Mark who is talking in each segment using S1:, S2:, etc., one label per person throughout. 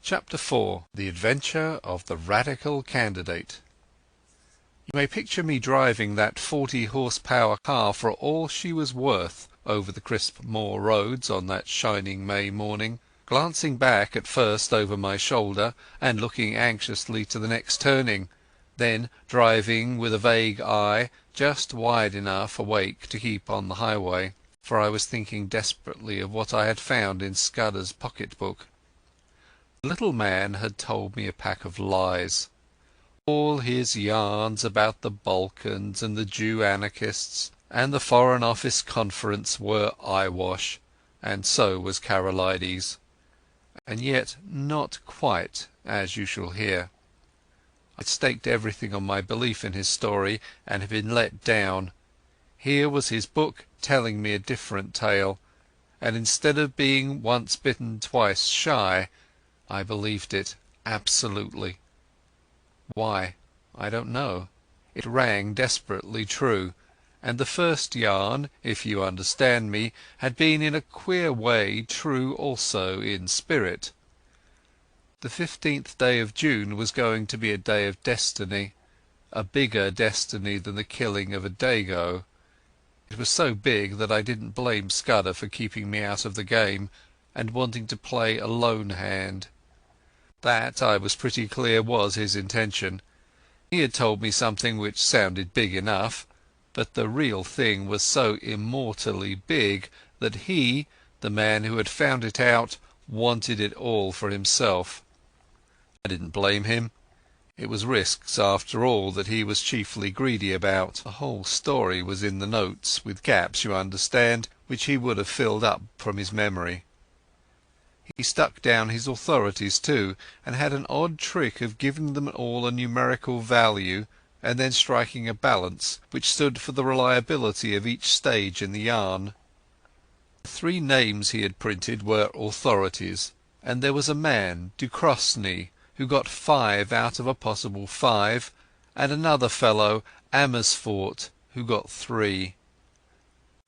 S1: Chapter 4. The Adventure of the Radical Candidate. You may picture me driving that 40-horsepower car for all she was worth over the crisp moor roads on that shining May morning, glancing back at first over my shoulder and looking anxiously to the next turning, then driving with a vague eye just wide enough awake to keep on the highway, for I was thinking desperately of what I had found in Scudder's pocket-book. The little man had told me a pack of lies. All his yarns about the Balkans and the Jew anarchists and the Foreign Office Conference were eyewash, and so was Karolides. And yet not quite, as you shall hear. I staked everything on my belief in his story, and had been let down. Here was his book telling me a different tale, and instead of being once bitten twice shy, I believed it absolutely. Why? I don't know. It rang desperately true, and the first yarn, if you understand me, had been in a queer way true also in spirit. The 15th day of June was going to be a day of destiny, a bigger destiny than the killing of a Dago. It was so big that I didn't blame Scudder for keeping me out of the game and wanting to play a lone hand. That, I was pretty clear, was his intention. He had told me something which sounded big enough, but the real thing was so immortally big that he, the man who had found it out, wanted it all for himself. I didn't blame him. It was risks, after all, that he was chiefly greedy about. The whole story was in the notes, with gaps, you understand, which he would have filled up from his memory. He stuck down his authorities too, and had an odd trick of giving them all a numerical value and then striking a balance which stood for the reliability of each stage in the yarn. The 3 names he had printed were authorities, and there was a man, Ducrosny, who got 5 out of a possible 5, and another fellow, Amersfoort, who got 3.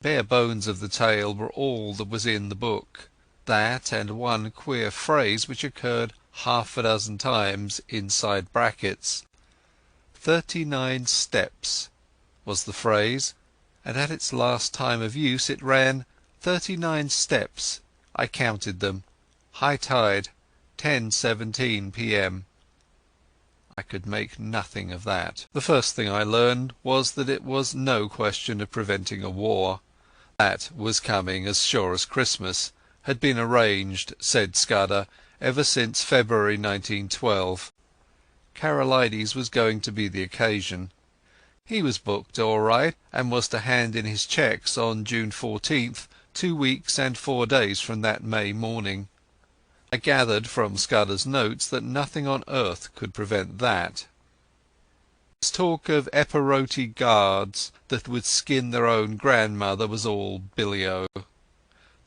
S1: Bare bones of the tale were all that was in the book. That and one queer phrase which occurred half a dozen times inside brackets. 39 steps was the phrase, and at its last time of use it ran 39 steps. I counted them. High tide, 10:17 p.m. I could make nothing of that. The first thing I learned was that it was no question of preventing a war. That was coming as sure as Christmas, had been arranged, said Scudder, ever since February 1912. Karolides was going to be the occasion. He was booked all right, and was to hand in his cheques on June 14th, 2 weeks and 4 days from that May morning. I gathered from Scudder's notes that nothing on earth could prevent that. His talk of Epirote guards that would skin their own grandmother was all billy-o.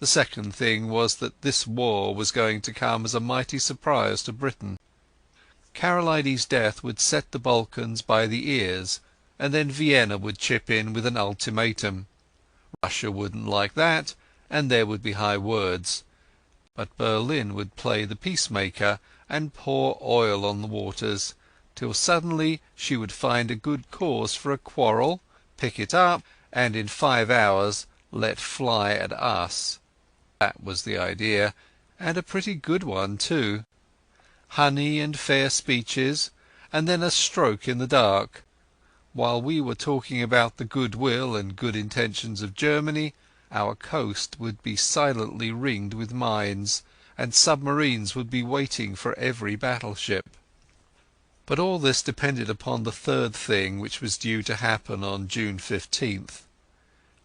S1: The second thing was that this war was going to come as a mighty surprise to Britain. Karolides' death would set the Balkans by the ears, and then Vienna would chip in with an ultimatum. Russia wouldn't like that, and there would be high words. But Berlin would play the peacemaker and pour oil on the waters, till suddenly she would find a good cause for a quarrel, pick it up, and in 5 hours let fly at us. That was the idea, and a pretty good one too. Honey and fair speeches, and then a stroke in the dark. While we were talking about the goodwill and good intentions of Germany, our coast would be silently ringed with mines, and submarines would be waiting for every battleship. But all this depended upon the third thing, which was due to happen on June 15th.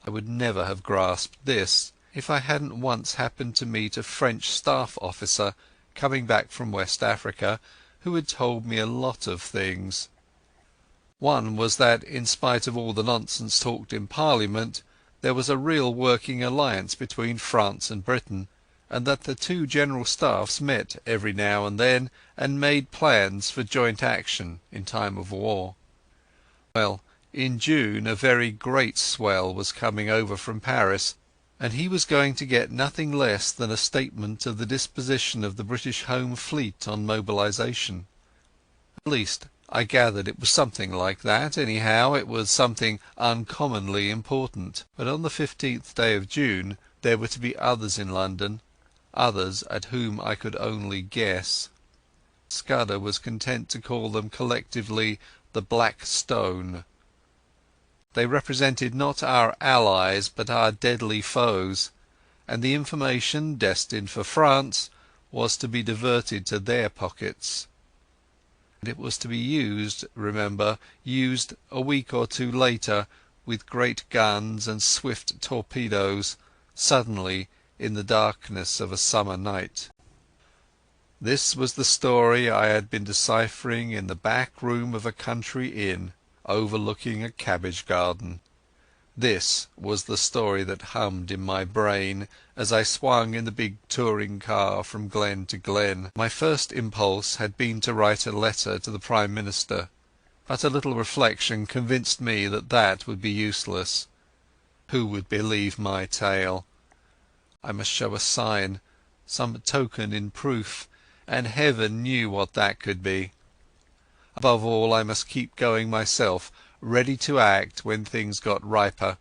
S1: I would never have grasped this if I hadn't once happened to meet a French staff officer coming back from West Africa, who had told me a lot of things. One was that, in spite of all the nonsense talked in Parliament, there was a real working alliance between France and Britain, and that the 2 general staffs met every now and then and made plans for joint action in time of war. Well, in June a very great swell was coming over from Paris, and he was going to get nothing less than a statement of the disposition of the British Home Fleet on mobilization. At least, I gathered it was something like that. Anyhow, it was something uncommonly important. But on the 15th day of June there were to be others in London, others at whom I could only guess. Scudder was content to call them collectively the Black Stone. They represented not our allies but our deadly foes, and the information destined for France was to be diverted to their pockets. And it was to be used, remember, used a week or two later with great guns and swift torpedoes, suddenly in the darkness of a summer night. This was the story I had been deciphering in the back room of a country inn overlooking a cabbage garden. This was the story that hummed in my brain as I swung in the big touring car from glen to glen. My first impulse had been to write a letter to the Prime Minister, but a little reflection convinced me that that would be useless. Who would believe my tale? I must show a sign, some token in proof, and heaven knew what that could be. Above all, I must keep going myself, ready to act when things got riper,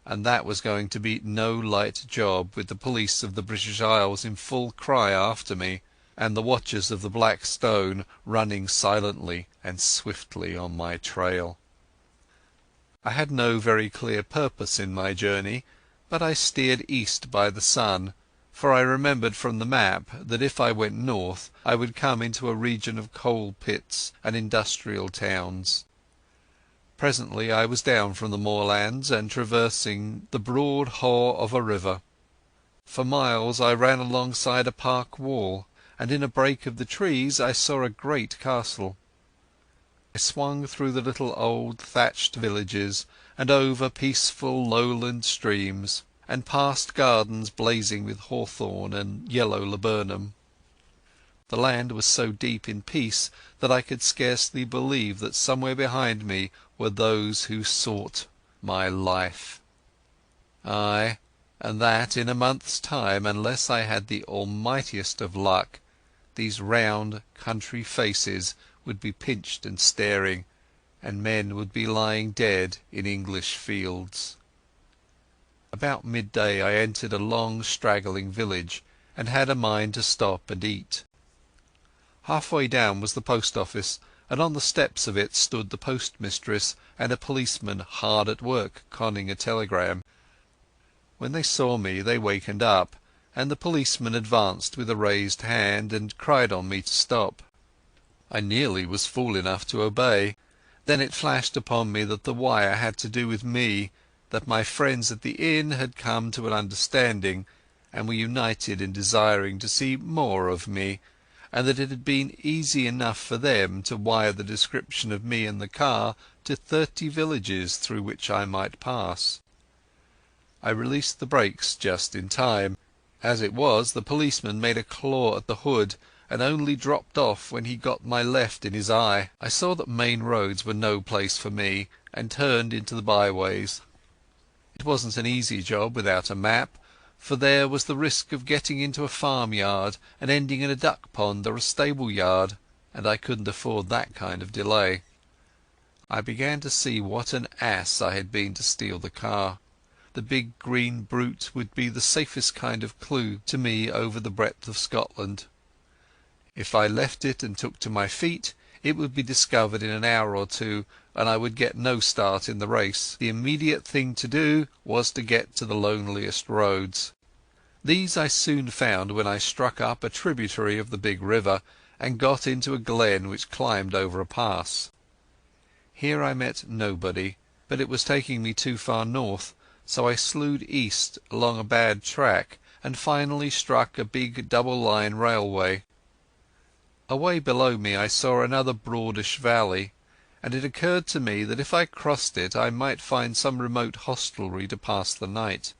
S1: and that was going to be no light job with the police of the British Isles in full cry after me, and the watchers of the Black Stone running silently and swiftly on my trail. I had no very clear purpose in my journey, but I steered east by the sun, for I remembered from the map that if I went north I would come into a region of coal pits and industrial towns. Presently I was down from the moorlands and traversing the broad haw of a river. For miles I ran alongside a park wall, and in a break of the trees I saw a great castle. I swung through the little old thatched villages and over peaceful lowland streams, and past gardens blazing with hawthorn and yellow laburnum. The land was so deep in peace that I could scarcely believe that somewhere behind me were those who sought my life. Ay, and that in a month's time, unless I had the almightiest of luck, these round country faces would be pinched and staring, and men would be lying dead in English fields. About midday I entered a long straggling village, and had a mind to stop and eat. Halfway down was the post office, and on the steps of it stood the postmistress and a policeman hard at work conning a telegram. When they saw me they wakened up, and the policeman advanced with a raised hand and cried on me to stop. I nearly was fool enough to obey. Then it flashed upon me that the wire had to do with me, that my friends at the inn had come to an understanding, and were united in desiring to see more of me, and that it had been easy enough for them to wire the description of me and the car to 30 villages through which I might pass. I released the brakes just in time. As it was, the policeman made a claw at the hood, and only dropped off when he got my left in his eye. I saw that main roads were no place for me, and turned into the byways. It wasn't an easy job without a map, for there was the risk of getting into a farmyard and ending in a duck pond or a stable yard, and I couldn't afford that kind of delay. I began to see what an ass I had been to steal the car. The big green brute would be the safest kind of clue to me over the breadth of Scotland. If I left it and took to my feet, it would be discovered in an hour or two, and I would get no start in the race. The immediate thing to do was to get to the loneliest roads. These I soon found when I struck up a tributary of the big river and got into a glen which climbed over a pass. Here I met nobody, but it was taking me too far north, so I slewed east along a bad track and finally struck a big double-line railway. Away below me I saw another broadish valley, and it occurred to me that if I crossed it I might find some remote hostelry to pass the night.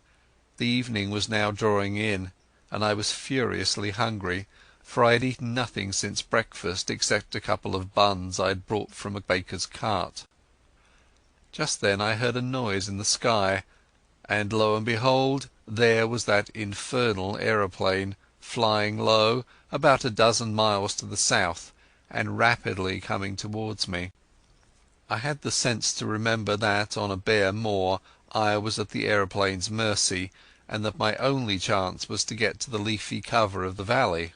S1: The evening was now drawing in, and I was furiously hungry, for I had eaten nothing since breakfast except a couple of buns I had brought from a baker's cart. Just then I heard a noise in the sky, and lo and behold, there was that infernal aeroplane, flying low, about a dozen miles to the south, and rapidly coming towards me. I had the sense to remember that on a bare moor I was at the aeroplane's mercy, and that my only chance was to get to the leafy cover of the valley.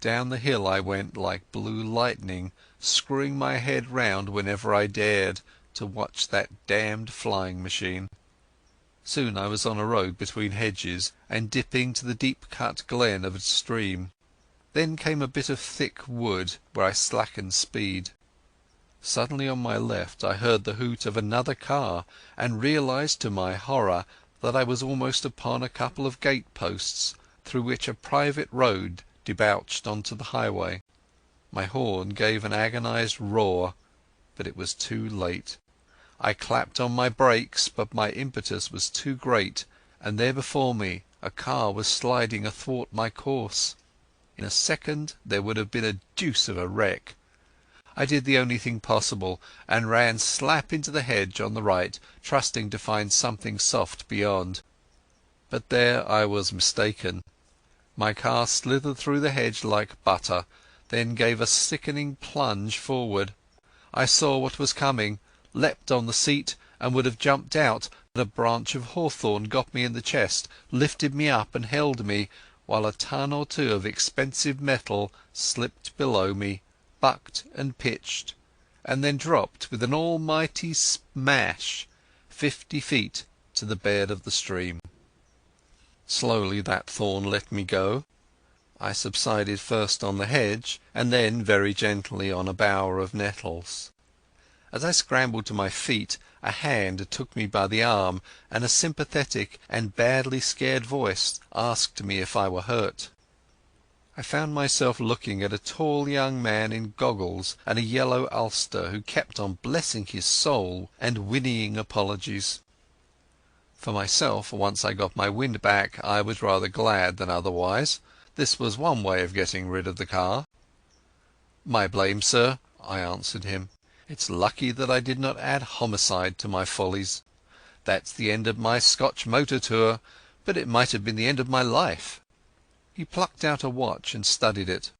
S1: Down the hill I went like blue lightning, screwing my head round whenever I dared to watch that damned flying machine. Soon I was on a road between hedges and dipping to the deep-cut glen of a stream. Then came a bit of thick wood where I slackened speed. Suddenly on my left I heard the hoot of another car, and realized to my horror that I was almost upon a couple of gate-posts through which a private road debouched onto the highway. My horn gave an agonized roar, but it was too late. I clapped on my brakes, but my impetus was too great, and there before me a car was sliding athwart my course. In a second there would have been a deuce of a wreck. I did the only thing possible, and ran slap into the hedge on the right, trusting to find something soft beyond. But there I was mistaken. My car slithered through the hedge like butter, then gave a sickening plunge forward. I saw what was coming, leapt on the seat, and would have jumped out, but a branch of hawthorn got me in the chest, lifted me up and held me, while a ton or two of expensive metal slipped below me, bucked and pitched, and then dropped with an almighty smash 50 feet to the bed of the stream. Slowly that thorn let me go. I subsided first on the hedge, and then very gently on a bower of nettles. As I scrambled to my feet, a hand took me by the arm, and a sympathetic and badly scared voice asked me if I were hurt. I found myself looking at a tall young man in goggles and a yellow ulster, who kept on blessing his soul and whinnying apologies. For myself, once I got my wind back, I was rather glad than otherwise. This was one way of getting rid of the car. "My blame, sir," I answered him. "It's lucky that I did not add homicide to my follies. That's the end of my Scotch motor tour, but it might have been the end of my life." He plucked out a watch and studied it.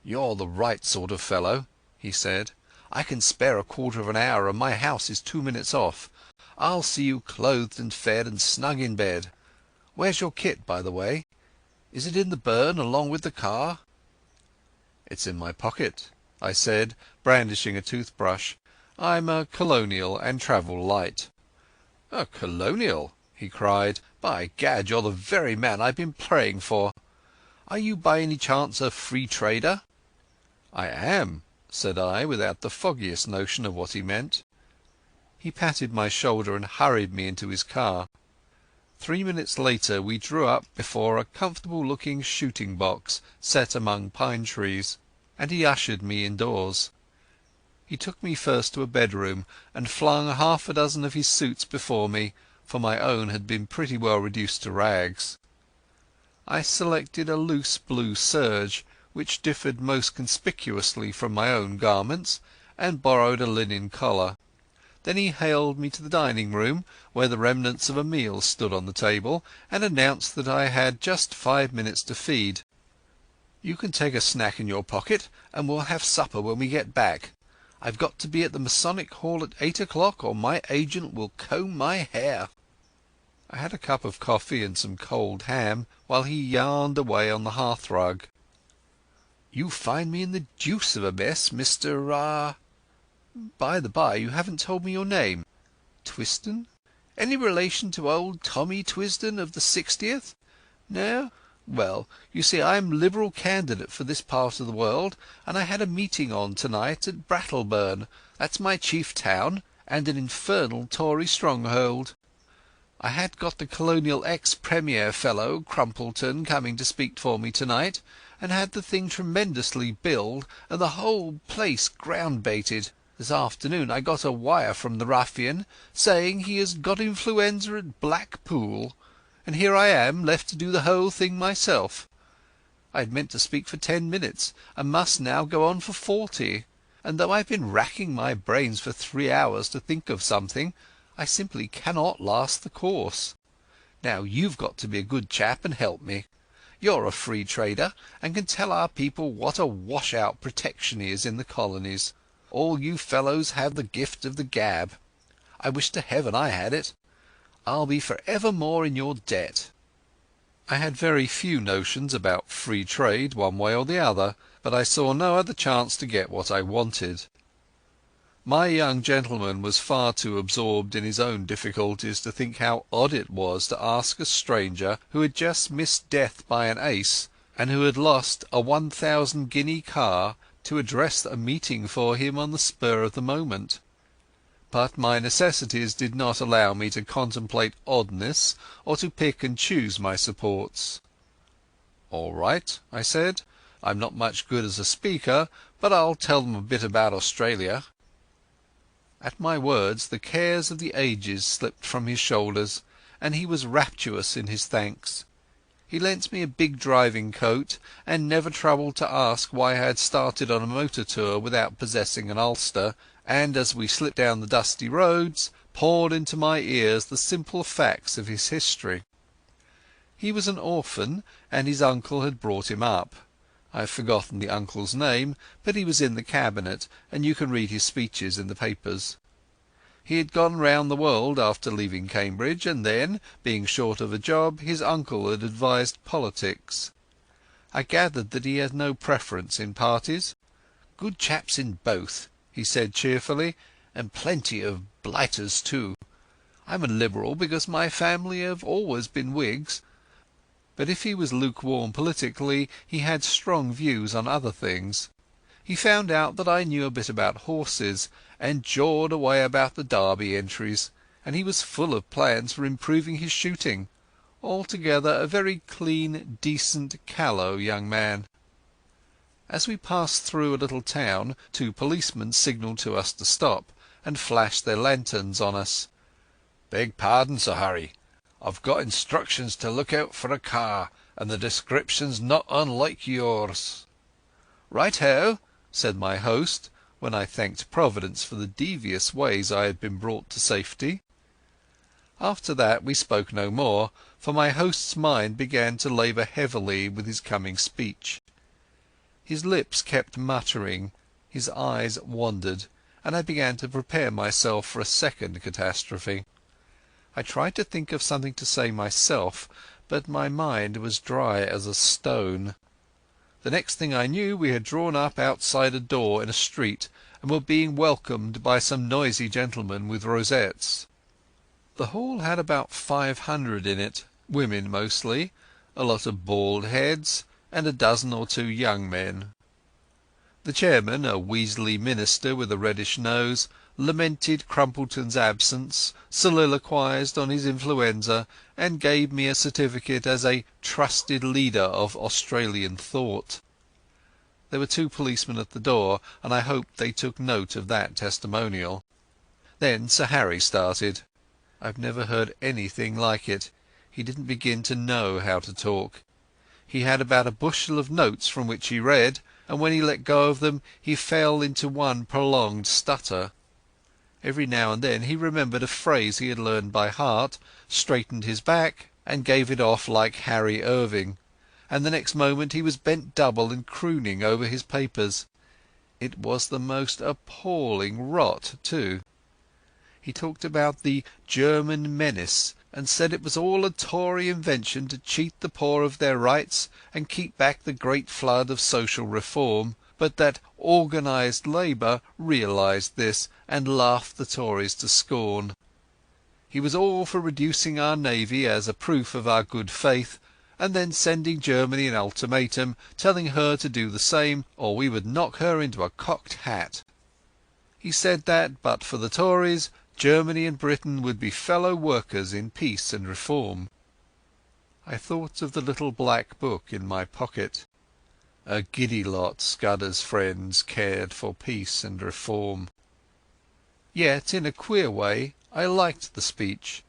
S1: "You're the right sort of fellow," he said. "I can spare a quarter of an hour, and my house is 2 minutes off. I'll see you clothed and fed and snug in bed. Where's your kit, by the way? Is it in the burn along with the car?" "It's in my pocket," I said, brandishing a toothbrush. "I'm a colonial and travel light." "A colonial!" he cried. "By gad, you're the very man I've been praying for. Are you by any chance a free trader?" "I am," said I, without the foggiest notion of what he meant. He patted my shoulder and hurried me into his car. 3 minutes later we drew up before a comfortable-looking shooting box set among pine trees, and he ushered me indoors. He took me first to a bedroom and flung half a dozen of his suits before me, for my own had been pretty well reduced to rags. I selected a loose blue serge, which differed most conspicuously from my own garments, and borrowed a linen collar. Then he haled me to the dining-room, where the remnants of a meal stood on the table, and announced that I had just 5 minutes to feed. "You can take a snack in your pocket, and we'll have supper when we get back. I've got to be at the Masonic Hall at 8 o'clock, or my agent will comb my hair." I had a cup of coffee and some cold ham, while he yarned away on the hearthrug. "You find me in the deuce of a mess, Mr. By the by, you haven't told me your name. Twisden? Any relation to old Tommy Twisden of the 60th? No? Well, you see, I'm Liberal candidate for this part of the world, and I had a meeting on tonight at Brattleburn. That's my chief town, and an infernal Tory stronghold. I had got the Colonial ex-Premier fellow, Crumpleton, coming to speak for me tonight, and had the thing tremendously billed, and the whole place ground-baited. This afternoon I got a wire from the ruffian, saying he has got influenza at Blackpool, and here I am, left to do the whole thing myself. I had meant to speak for 10 minutes, and must now go on for 40, and though I've been racking my brains for 3 hours to think of something, I simply cannot last the course. Now you've got to be a good chap and help me. You're a free trader, and can tell our people what a wash-out protection is in the colonies. All you fellows have the gift of the gab. I wish to heaven I had it. I'll be for evermore in your debt." I had very few notions about free trade one way or the other, but I saw no other chance to get what I wanted. My young gentleman was far too absorbed in his own difficulties to think how odd it was to ask a stranger who had just missed death by an ace, and who had lost a 1,000-guinea car, to address a meeting for him on the spur of the moment. But my necessities did not allow me to contemplate oddness or to pick and choose my supports. "All right," I said. "I'm not much good as a speaker, but I'll tell them a bit about Australia." At my words the cares of the ages slipped from his shoulders, and he was rapturous in his thanks. He lent me a big driving coat, and never troubled to ask why I had started on a motor tour without possessing an ulster, and as we slipped down the dusty roads, poured into my ears the simple facts of his history. He was an orphan, and his uncle had brought him up. I have forgotten the uncle's name, but he was in the cabinet, and you can read his speeches in the papers. He had gone round the world after leaving Cambridge, and then, being short of a job, his uncle had advised politics. I gathered that he had no preference in parties. "Good chaps in both," he said cheerfully, "and plenty of blighters too. I'm a Liberal because my family have always been Whigs." But if he was lukewarm politically, he had strong views on other things. He found out that I knew a bit about horses, and jawed away about the Derby entries, and he was full of plans for improving his shooting. Altogether a very clean, decent, callow young man. As we passed through a little town, two policemen signalled to us to stop, and flashed their lanterns on us. "Beg pardon, Sir Harry. I've got instructions to look out for a car, and the description's not unlike yours." "Right-ho," said my host, when I thanked Providence for the devious ways I had been brought to safety. After that we spoke no more, for my host's mind began to labour heavily with his coming speech. His lips kept muttering, his eyes wandered, and I began to prepare myself for a second catastrophe. I tried to think of something to say myself, but my mind was dry as a stone. The next thing I knew we had drawn up outside a door in a street, and were being welcomed by some noisy gentlemen with rosettes. The hall had about 500 in it, women mostly, a lot of bald heads, and a dozen or two young men. The chairman, a weaselly minister with a reddish nose, lamented Crumpleton's absence, soliloquized on his influenza, and gave me a certificate as a trusted leader of Australian thought. There were two policemen at the door, and I hoped they took note of that testimonial. Then Sir Harry started. I've never heard anything like it. He didn't begin to know how to talk. He had about a bushel of notes from which he read, and when he let go of them he fell into one prolonged stutter. Every now and then he remembered a phrase he had learned by heart, straightened his back, and gave it off like Harry Irving, and the next moment he was bent double and crooning over his papers. It was the most appalling rot too. He talked about the German menace, and said it was all a Tory invention to cheat the poor of their rights and keep back the great flood of social reform, but that organised labour realized this and laughed the Tories to scorn. He was all for reducing our navy as a proof of our good faith, and then sending Germany an ultimatum, telling her to do the same or we would knock her into a cocked hat. He said that, but for the Tories, Germany and Britain would be fellow workers in peace and reform. I thought of the little black book in my pocket. A giddy lot Scudder's friends cared for peace and reform. Yet, in a queer way, I liked the speech.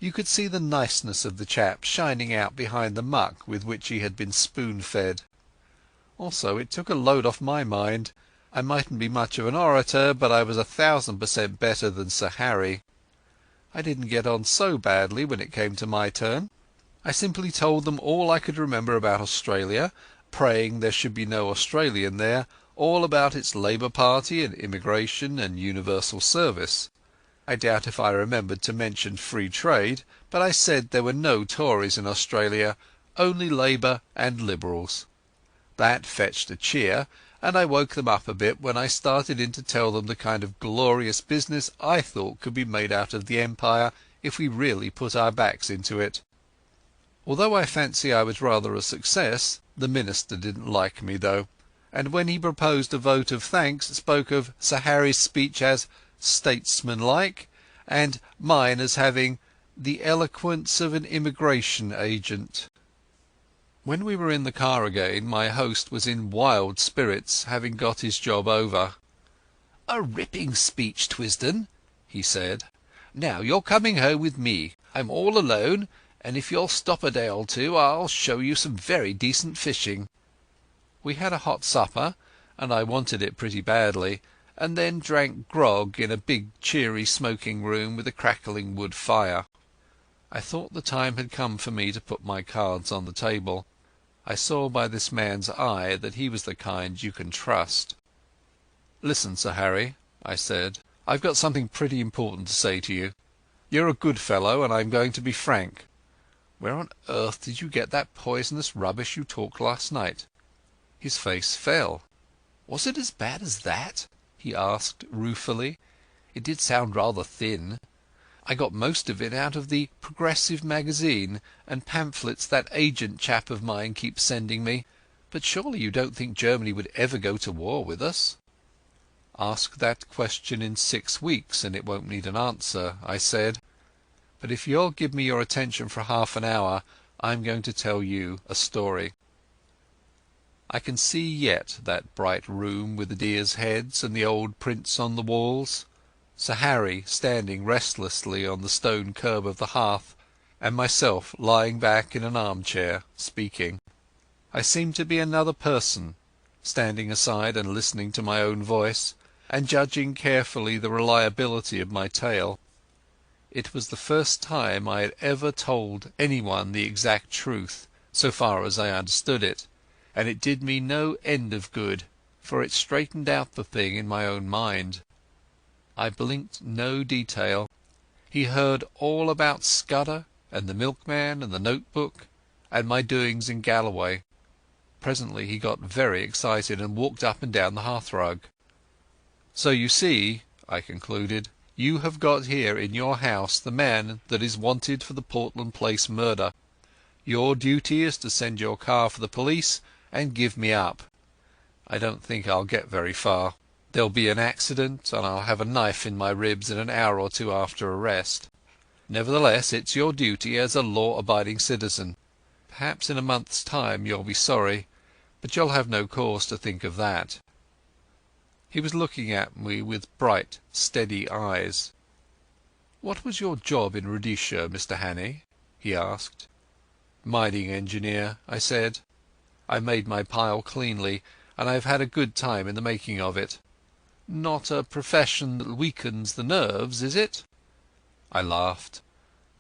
S1: You could see the niceness of the chap shining out behind the muck with which he had been spoon-fed. Also, it took a load off my mind. I mightn't be much of an orator, but I was 1000% better than Sir Harry. I didn't get on so badly when it came to my turn. I simply told them all I could remember about Australia, praying there should be no Australian there, all about its Labour Party and immigration and universal service. I doubt if I remembered to mention free trade, but I said there were no Tories in Australia, only Labour and Liberals. That fetched a cheer, and I woke them up a bit when I started in to tell them the kind of glorious business I thought could be made out of the Empire if we really put our backs into it. Although I fancy I was rather a success, the minister didn't like me though, and when he proposed a vote of thanks spoke of Sir Harry's speech as statesmanlike, and mine as having the eloquence of an immigration agent. When we were in the car again, my host was in wild spirits, having got his job over. "A ripping speech, Twisden," he said. "Now you're coming home with me. I'm all alone, and if you'll stop a day or two I'll show you some very decent fishing." We had a hot supper, and I wanted it pretty badly, and then drank grog in a big cheery smoking room with a crackling wood fire. I thought the time had come for me to put my cards on the table. I saw by this man's eye that he was the kind you can trust. "Listen, Sir Harry," I said, "I've got something pretty important to say to you. You're a good fellow, and I'm going to be frank. Where on earth did you get that poisonous rubbish you talked last night?" His face fell. "Was it as bad as that?" he asked ruefully. "It did sound rather thin. I got most of it out of the Progressive magazine and pamphlets that agent chap of mine keeps sending me. But surely you don't think Germany would ever go to war with us?" "Ask that question in 6 weeks and it won't need an answer," I said. "But if you'll give me your attention for half an hour I'm going to tell you a story." I can see yet that bright room with the deers' heads and the old prints on the walls, Sir Harry standing restlessly on the stone curb of the hearth, and myself lying back in an armchair speaking. I seemed to be another person, standing aside and listening to my own voice, and judging carefully the reliability of my tale. It was the first time I had ever told anyone the exact truth, so far as I understood it, and it did me no end of good, for it straightened out the thing in my own mind. I blinked no detail. He heard all about Scudder and the milkman and the notebook, and my doings in Galloway. Presently he got very excited and walked up and down the hearthrug. "So you see," I concluded, "you have got here in your house the man that is wanted for the Portland Place murder. Your duty is to send your car for the police and give me up. I don't think I'll get very far. There'll be an accident, and I'll have a knife in my ribs in an hour or two after arrest. Nevertheless, it's your duty as a law-abiding citizen. Perhaps in a month's time you'll be sorry, but you'll have no cause to think of that." He was looking at me with bright, steady eyes. "What was your job in Rhodesia, Mr Hannay?" he asked. "Mining engineer," I said. "I made my pile cleanly, and I've had a good time in the making of it. Not a profession that weakens the nerves, is it?" I laughed.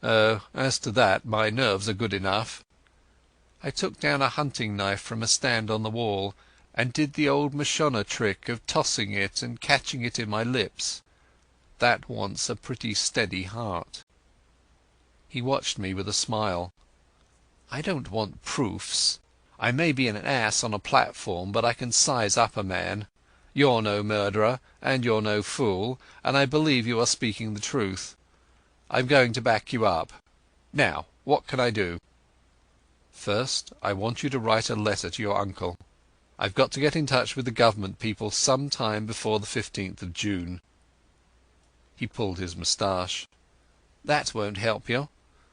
S1: "Oh, as to that, my nerves are good enough." I took down a hunting knife from a stand on the wall, and did the old Mashona trick of tossing it and catching it in my lips. That wants a pretty steady heart. He watched me with a smile. "I don't want proofs. I may be an ass on a platform, but I can size up a man. You're no murderer, and you're no fool, and I believe you are speaking the truth. I'm going to back you up. Now, what can I do?" "First, I want you to write a letter to your uncle. I've got to get in touch with the government people some time before the 15th of June. He pulled his moustache. "That won't help you.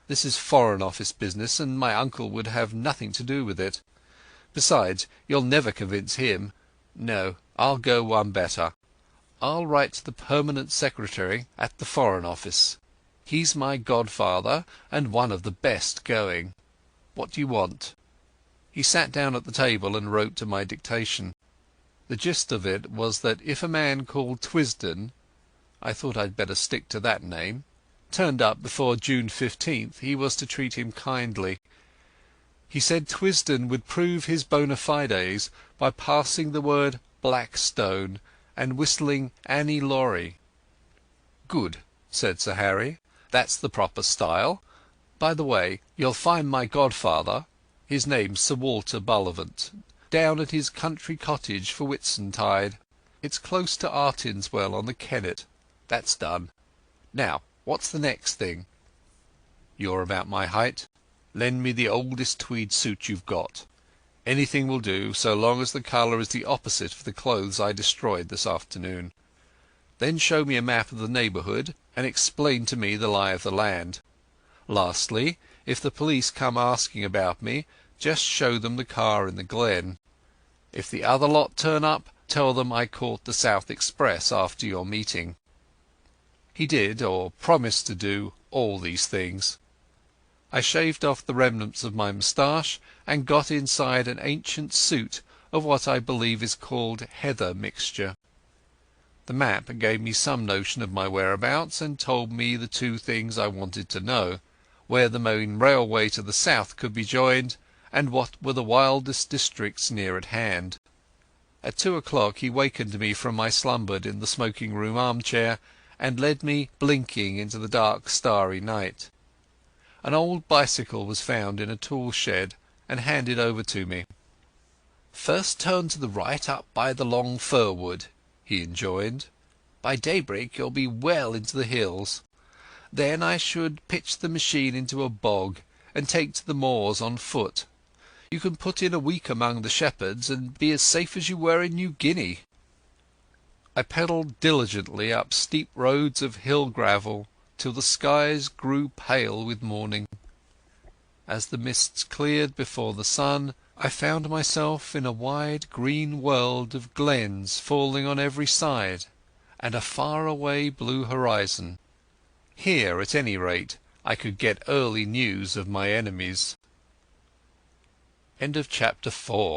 S1: This is Foreign Office business, and my uncle would have nothing to do with it. Besides, you'll never convince him. No, I'll go one better. I'll write to the Permanent Secretary at the Foreign Office. He's my godfather, and one of the best going. What do you want?" He sat down at the table and wrote to my dictation. The gist of it was that if a man called Twisden—I thought I'd better stick to that name— turned up before June 15th, he was to treat him kindly. He said Twisden would prove his bona fides by passing the word Blackstone and whistling Annie Laurie. "Good," said Sir Harry. "That's the proper style. By the way, you'll find my godfather—his name's Sir Walter Bullivant—down at his country cottage for Whitsuntide. It's close to Artinswell on the Kennet. That's done. Now, what's the next thing? You're about my height. Lend me the oldest tweed suit you've got. Anything will do, so long as the colour is the opposite of the clothes I destroyed this afternoon. Then show me a map of the neighbourhood, and explain to me the lie of the land. Lastly, if the police come asking about me, just show them the car in the glen. If the other lot turn up, tell them I caught the South Express after your meeting." He did, or promised to do, all these things. I shaved off the remnants of my moustache and got inside an ancient suit of what I believe is called heather mixture. The map gave me some notion of my whereabouts, and told me the two things I wanted to know: where the main railway to the south could be joined, and what were the wildest districts near at hand. At 2 o'clock he wakened me from my slumber in the smoking-room armchair, and led me blinking into the dark starry night. An old bicycle was found in a tool shed and handed over to me. "First turn to the right up by the long fir wood," he enjoined. "By daybreak you'll be well into the hills. Then I should pitch the machine into a bog and take to the moors on foot. You can put in a week among the shepherds and be as safe as you were in New Guinea." I pedalled diligently up steep roads of hill gravel till the skies grew pale with morning. As the mists cleared before the sun, I found myself in a wide green world of glens falling on every side, and a far-away blue horizon. Here, at any rate, I could get early news of my enemies. End of chapter 4